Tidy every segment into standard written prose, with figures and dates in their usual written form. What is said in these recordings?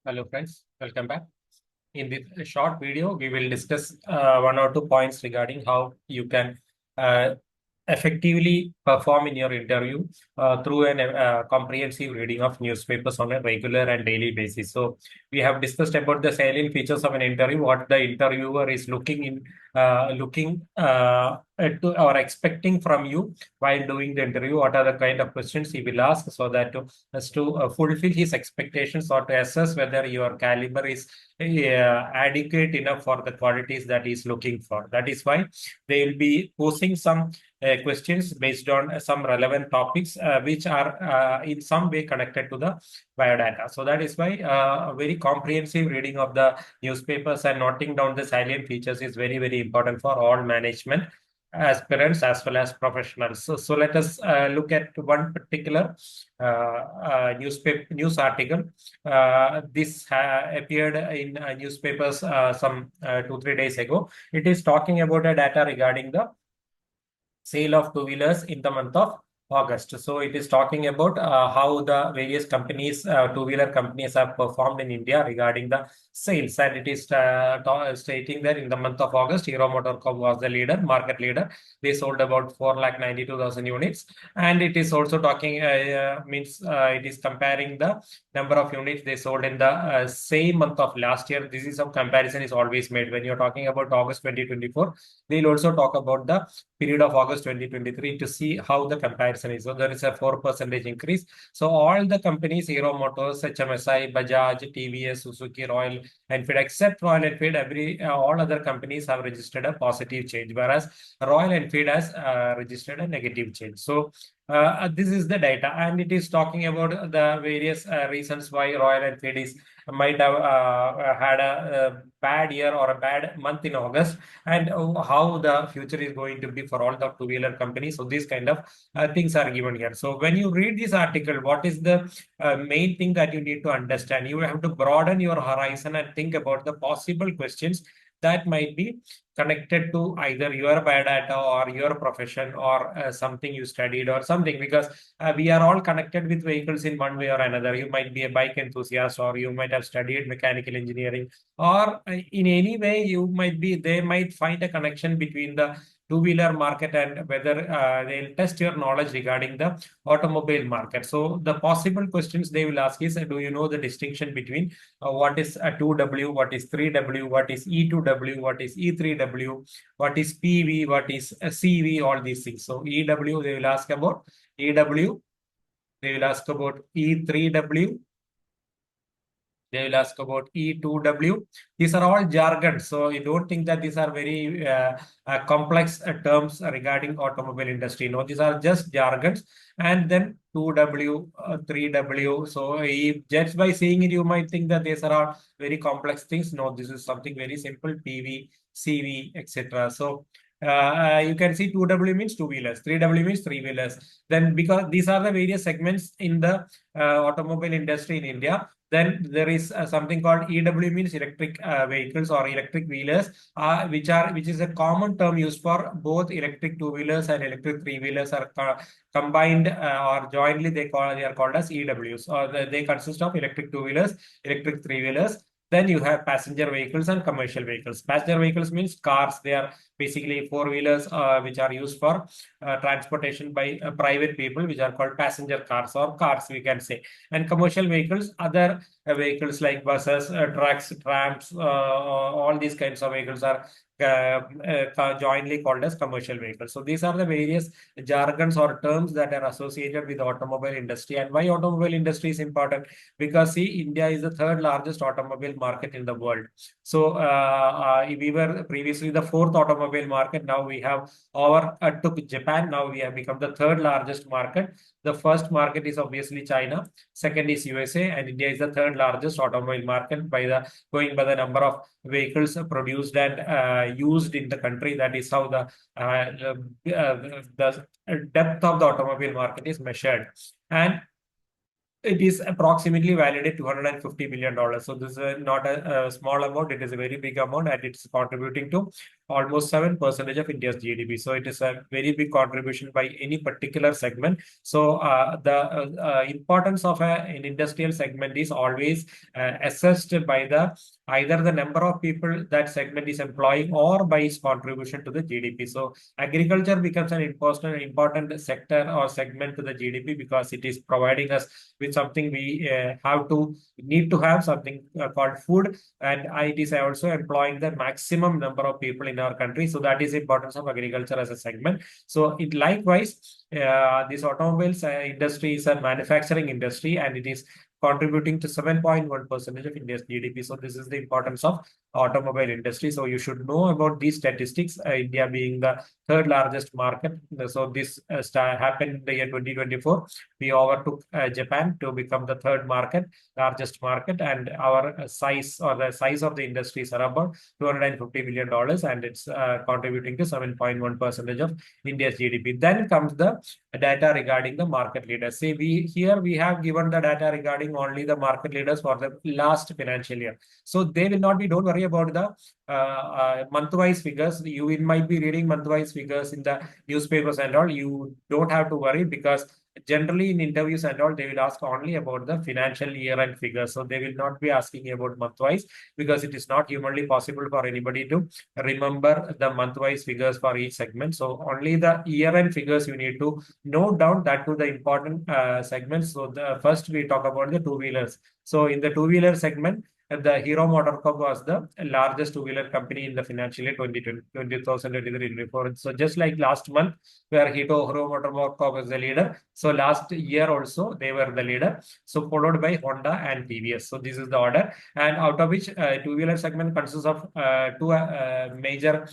Hello friends, welcome back. In this short video, we will discuss one or two points regarding how you can uh, effectively perform in your interview through an comprehensive reading of newspapers on a regular and daily basis. So we have discussed about the salient features of an interview, what the interviewer is looking to or expecting from you while doing the interview. What are the kind of questions he will ask, so that as to fulfill his expectations or to assess whether your caliber is adequate enough for the qualities that he's looking for. That is why they will be posing some questions based on some relevant topics which are in some way connected to the biodata. So that is why a very comprehensive reading of the newspapers and noting down the salient features is very, very important for all management aspirants as well as professionals. So let us look at one particular news article. This appeared in newspapers some 2-3 days ago. It is talking about a data regarding the sale of two-wheelers in the month of August. So it is talking about how the various companies, two-wheeler companies have performed in India regarding the sales. And it is stating that in the month of August, Hero MotoCorp was the market leader. They sold about 492,000 units. And it is also talking, it is comparing the number of units they sold in the same month of last year. This is some comparison is always made. When you're talking about August 2024, they'll also talk about the period of August 2023 to see how the comparison is. So there is a 4% increase. So all the companies, Hero Motors, HMSI, Bajaj, TVS, Suzuki, Royal Enfield, except Royal Enfield, all other companies have registered a positive change, whereas Royal Enfield has registered a negative change. So this is the data, and it is talking about the various reasons why Royal Enfield might have had a bad year or a bad month in August, and how the future is going to be for all the two-wheeler companies. So these kind of things are given here. So when you read this article, what is the main thing that you need to understand? You have to broaden your horizon and think about the possible questions that might be connected to either your biodata or your profession or something you studied or something, because we are all connected with vehicles in one way or another. You might be a bike enthusiast, or you might have studied mechanical engineering, or in any way they might find a connection between the two-wheeler market and whether they'll test your knowledge regarding the automobile market. So the possible questions they will ask is, do you know the distinction between what is a 2W, what is 3W, what is E2W, what is E3W, what is PV, what is CV, all these things. So EW, they will ask about EW, they will ask about E3W, they will ask about E2W. These are all jargon. So you don't think that these are very complex terms regarding automobile industry. No, these are just jargons. And then 2W, 3W. So just by seeing it, you might think that these are all very complex things. No, this is something very simple. PV, CV, etc. So you can see 2W means two-wheelers, 3W means three-wheelers. Then because these are the various segments in the automobile industry in India, then there is something called EW, means electric vehicles or electric wheelers, which is a common term used for both electric two-wheelers and electric three-wheelers are combined or jointly they are called as EWs, or they consist of electric two-wheelers, electric three-wheelers. Then you have passenger vehicles and commercial vehicles. Passenger vehicles means cars. They are basically four-wheelers which are used for transportation by private people, which are called passenger cars or cars, we can say. And commercial vehicles, other vehicles like buses, trucks, trams, all these kinds of vehicles are jointly called as commercial vehicles. So these are the various jargons or terms that are associated with the automobile industry. And why automobile industry is important? Because see, India is the third largest automobile market in the world. So we were previously the fourth automobile market. Now we have took Japan. Now we have become the third largest market. The first market is obviously China. Second is USA, and India is the third largest automobile market going by the number of vehicles produced and used in the country. That is how the depth of the automobile market is measured. And it is approximately valued at $250 billion. So this is not a small amount. It is a very big amount, and it's contributing to almost 7% of India's GDP. So it is a very big contribution by any particular segment. So the importance of an industrial segment is always assessed by the either the number of people that segment is employing or by its contribution to the GDP. So agriculture becomes an important sector or segment to the GDP because it is providing us with something we need to have something called food, and it is also employing the maximum number of people in our country. So that is the importance of agriculture as a segment. So it likewise, this automobiles industry is a manufacturing industry, and it is contributing to 7.1% of India's GDP. So this is the importance of automobile industry. So you should know about these statistics, India being the third largest market. So this happened in the year 2024. We overtook Japan to become the third largest market, and our size or the size of the industry is around $250 billion, and it's contributing to 7.1% of India's GDP. Then comes the data regarding the market leaders. See, we have given the data regarding only the market leaders for the last financial year. So they will not be, don't worry about the month-wise figures. You might be reading month-wise figures in the newspapers and all. You don't have to worry, because generally in interviews and all, they will ask only about the financial year end figures. So they will not be asking about month-wise, because it is not humanly possible for anybody to remember the month-wise figures for each segment. So only the year end figures you need to note down, that to the important segments. So the first we talk about the two-wheelers. So in the two-wheeler segment, the Hero MotoCorp was the largest two-wheeler company in the financial year 2023-24. So just like last month, where Hero MotoCorp was the leader, so last year also they were the leader. So followed by Honda and TVS. So this is the order, and out of which two-wheeler segment consists of two major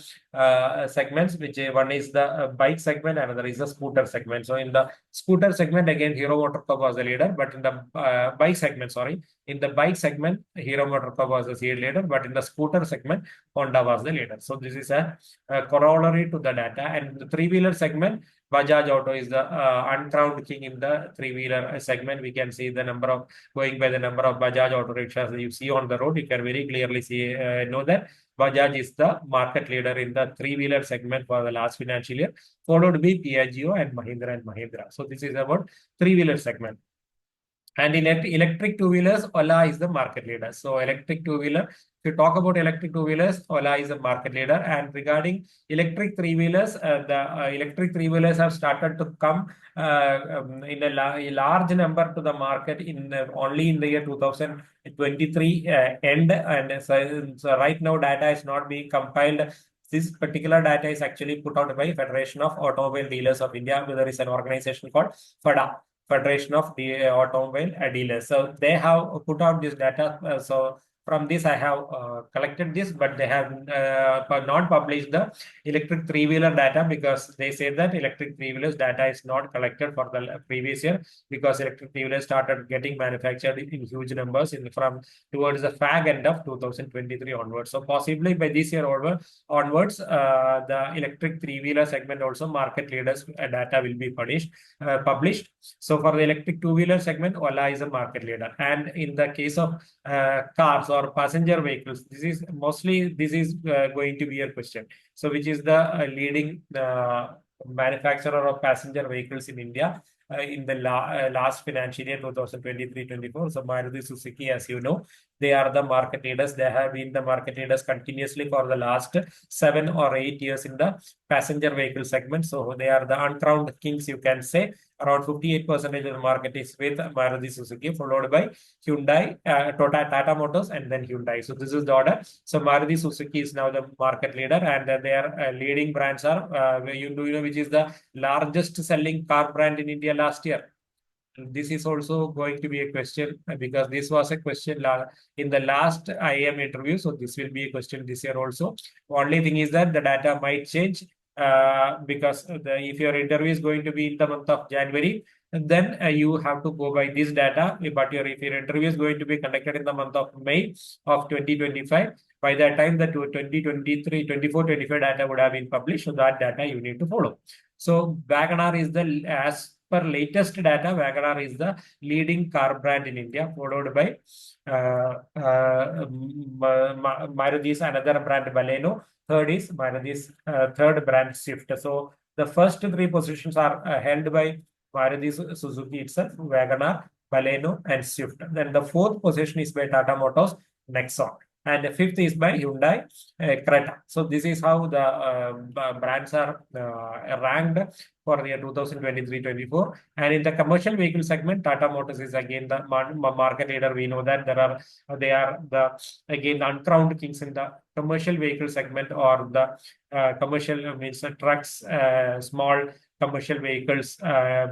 segments, which one is the bike segment, and another is the scooter segment. So in the scooter segment, again Hero MotoCorp was the leader, but in the bike segment, Hero MotoCorp was the leader, but in the scooter segment, Honda was the leader. So this is a corollary to the data. And the three-wheeler segment, Bajaj Auto is the uncrowned king in the three-wheeler segment. We can see the number of, going by the number of Bajaj auto rickshaws you see on the road, you can very clearly see, know that Bajaj is the market leader in the three-wheeler segment for the last financial year, followed by Piaggio and Mahindra. So this is about three-wheeler segment. And in electric two-wheelers, Ola is the market leader. So electric two-wheeler, if you talk about electric two-wheelers, Ola is the market leader. And regarding electric three-wheelers, the electric three-wheelers have started to come in a large number to the market in only in the year 2023 end. And so right now, data is not being compiled. This particular data is actually put out by Federation of Automobile Dealers of India. There is an organization called FADA, Federation of the Automobile Dealers. So they have put out this data. So from this, I have collected this, but they have not published the electric three-wheeler data, because they say that electric three-wheelers data is not collected for the previous year, because electric three-wheelers started getting manufactured in huge numbers from towards the fag end of 2023 onwards. So possibly by this year onwards, the electric three-wheeler segment also market leaders data will be published. So for the electric two-wheeler segment, Ola is a market leader. And in the case of cars or passenger vehicles, this is going to be a question. So which is the leading manufacturer of passenger vehicles in India in the last financial year 2023-24? So Maruti Suzuki, as you know, they are the market leaders. They have been the market leaders continuously for the last 7 or 8 years in the passenger vehicle segment. So they are the uncrowned kings, you can say. Around 58% of the market is with Maruti Suzuki, followed by Hyundai, Tata Motors, and then Hyundai. So this is the order. So Maruti Suzuki is now the market leader, and their leading brands are, do you know which is the largest selling car brand in India last year? This is also going to be a question, because this was a question in the last IAM interview. So this will be a question this year also. Only thing is that the data might change, because if your interview is going to be in the month of January, then you have to go by this data. But if your interview is going to be conducted in the month of May of 2025, by that time the 2023, 24, 25 data would have been published. So that data you need to follow. So WagonR is the, as per latest data, Wagoner is the leading car brand in India, followed by Maruti's another brand, Baleno. Third is Maruti's third brand, Swift. So the first three positions are held by Maruti Suzuki itself, Wagoner, Baleno, and Swift. Then the fourth position is by Tata Motors, Nexon. And the fifth is by Hyundai, Creta. So this is how the brands are ranked for the year 2023-24. And in the commercial vehicle segment, Tata Motors is again the market leader. We know that they are the again the uncrowned kings in the commercial vehicle segment, or the commercial means trucks, small commercial vehicles,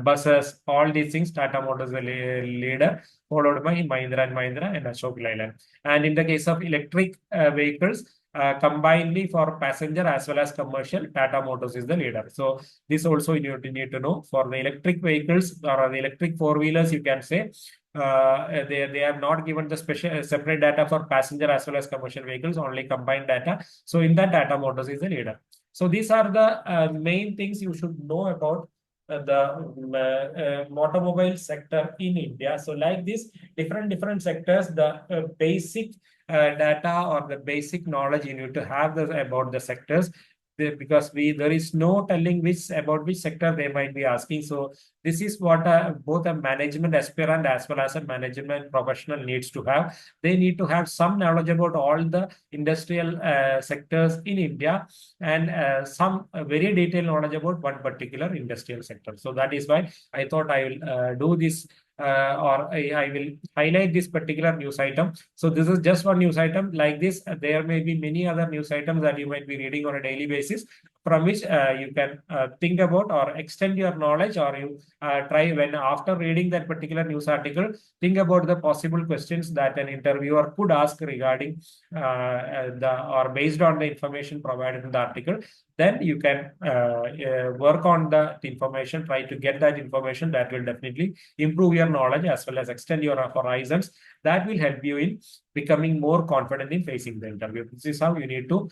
buses, all these things. Tata Motors is the leader, followed by Mahindra and Mahindra and Ashok Leyland. And in the case of electric vehicles, combinedly for passenger as well as commercial, Tata Motors is the leader. So this also you need to know. For the electric vehicles or the electric four-wheelers, you can say they have not given the special separate data for passenger as well as commercial vehicles, only combined data. So in that, Tata Motors is the leader. So these are the main things you should know about the automobile sector in India. So like this, different sectors, the basic data or the basic knowledge you need to have about the sectors, because there is no telling about which sector they might be asking. So this is what both a management aspirant as well as a management professional needs to have. They need to have some knowledge about all the industrial sectors in India, and some very detailed knowledge about one particular industrial sector. So that is why I thought I will do this, or I will highlight this particular news item. So this is just one news item. Like this, there may be many other news items that you might be reading on a daily basis, from which you can think about or extend your knowledge, or you try, when after reading that particular news article, think about the possible questions that an interviewer could ask regarding or based on the information provided in the article. Then you can work on the information, try to get that information. That will definitely improve your knowledge as well as extend your horizons. That will help you in becoming more confident in facing the interview. This is how you need to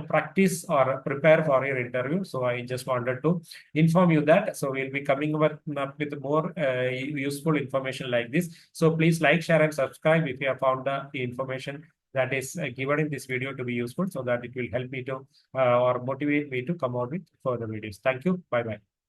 practice or prepare for your interview. So I just wanted to inform you that. So we'll be coming up with more useful information like this. So please like, share, and subscribe if you have found the information that is given in this video to be useful, so that it will help me to or motivate me to come out with further videos. Thank you. Bye bye.